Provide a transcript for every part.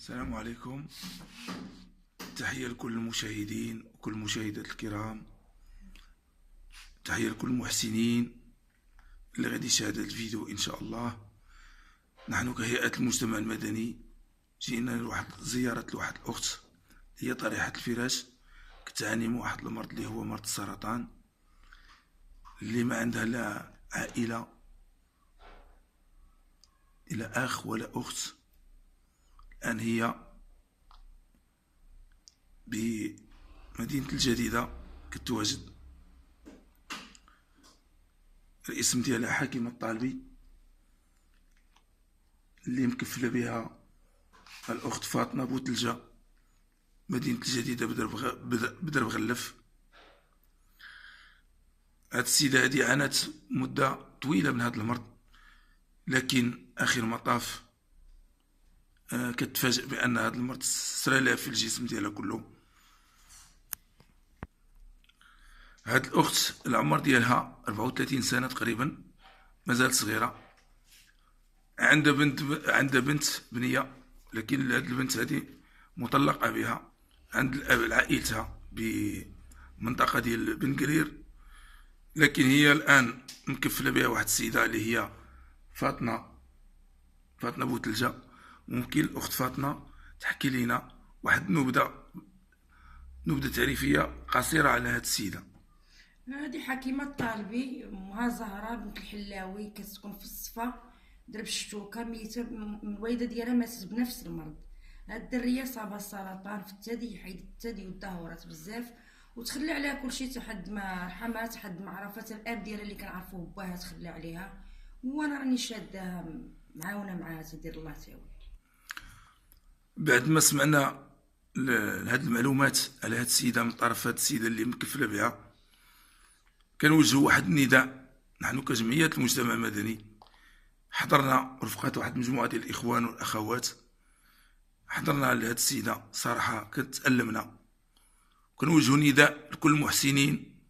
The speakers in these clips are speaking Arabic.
السلام عليكم. تحية لكل المشاهدين وكل المشاهدات الكرام، تحية لكل المحسنين اللي غادي يشاهد هذا الفيديو إن شاء الله. نحن كهيئة المجتمع المدني جينا لواحد زيارة لواحد الأخت هي طريحة الفراش، كتعاني من واحد المرض اللي هو مرض السرطان، اللي ما عندها لا عائلة لا أخ ولا أخت. الآن هي بمدينة الجديدة كتواجد. الاسم ديالها حكيمة الطالبي، اللي مكفلة بها الأخت فاطمة بوتلجة، مدينة الجديدة بدرب غلف. هاد السيدة هادي عانت مدة طويلة من هاد المرض، لكن آخر مطاف كتفاجئ بأن هاد المرض سرى في الجسم ديالها كله. هاد الأخت العمر ديالها 34 سنة تقريبا، مازال صغيرة. عندها بنت بنية، لكن هاد البنت هادي مطلقة بها عند عائلتها بمنطقة ديال بن قرير، لكن هي الآن مكفلة بها واحد السيدة اللي هي فاطمة بوتلجة. ممكن الأخت فاطمة تحكي لنا واحد نبذة تعريفية قصيرة على هاد السيدة. هادي حكيمة الطالبي، امها زهرة بنت الحلاوي، كتسكن في الصفا درب الشتوكة، ميتة. الوالدة ديالها ماتت بنفس المرض. هاد الدرية صابها السرطان في الثدي، حيدت الثدي ودهورات بزاف وتخلى عليها كلشي حد ما رحمات، حد ما عرفات. الاب ديالها اللي كنعرفوه باها تخلى عليها، وانا راني شاداها معاونه معاها، تدير الله تاوي. بعد ما سمعنا هاد المعلومات على هاد السيدة من طرف هاد السيدة اللي مكفلة بها، كنوجهوا واحد النداء. نحن كجمعية المجتمع المدني حضرنا رفقة واحد المجموعة ديال الإخوان والأخوات، حضرنا على هاد السيدة. صراحة كتألمنا. كنوجهوا نداء لكل المحسنين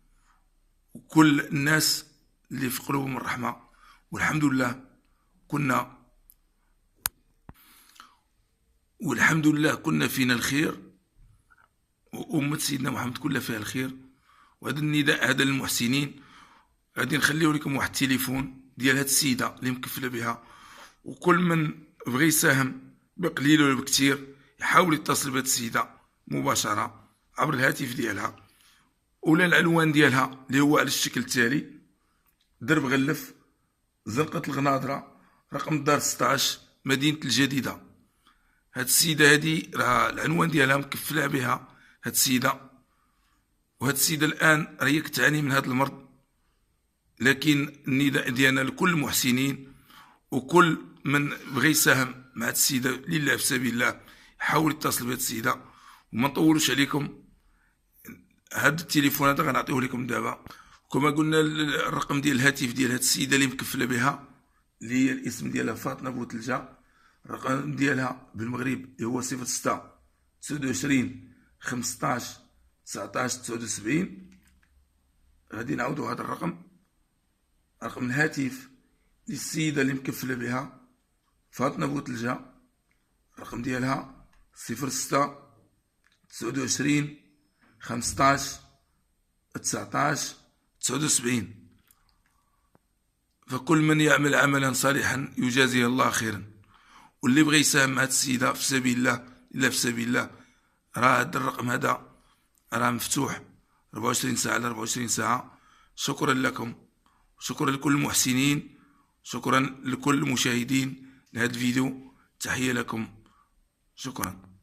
وكل الناس اللي في قلوبهم الرحمة. والحمد لله كنا فينا الخير، وأمة سيدنا محمد كلها فيها الخير. وهذا النداء هذا للمحسنين. غادي نخليو لكم واحد التليفون ديال هاد السيدة اللي مكفلة بها، وكل من بغى يساهم بقليل ولا بكثير يحاول يتصل بهاد السيدة مباشرة عبر الهاتف ديالها ولا العنوان ديالها اللي هو على الشكل التالي: درب غلف، زنقة الغناضرة، رقم الدار 16، مدينة الجديدة. هاد السيدة هادي راه العنوان ديالها مكفلة بها هاد السيدة، وهاد السيدة الآن راهي كتعاني من هاد المرض. لكن النداء ديالنا لكل المحسنين وكل من بغى يساهم مع هاد السيدة لله في سبيل الله يحاول يتصل بهاد السيدة. وما نطولوش عليكم، هاد التليفون هذا غنعطيوه لكم دابا. كما قلنا الرقم ديال الهاتف ديال هاد السيدة اللي مكفلة بها، اللي هي الاسم ديالها فاطمة بوتلجة. الرقم ديالها بالمغرب هو 06 29 15 19 79. غادي نعاودو هذا الرقم الهاتف للسيدة اللي مكفلة بها فاطمة بوتلجة. الرقم ديالها 06 29 15 19 79. فكل من يعمل عملا صالحا يجازيه الله خيرا. واللي بغى يساهم مع هاد السيدة في سبيل الله، إلا في سبيل الله، راه هاد الرقم هذا راه مفتوح 24 ساعة على 24 ساعة. شكرا لكم، شكرا لكل المحسنين، شكرا لكل المشاهدين لهذا الفيديو. تحية لكم، شكرا.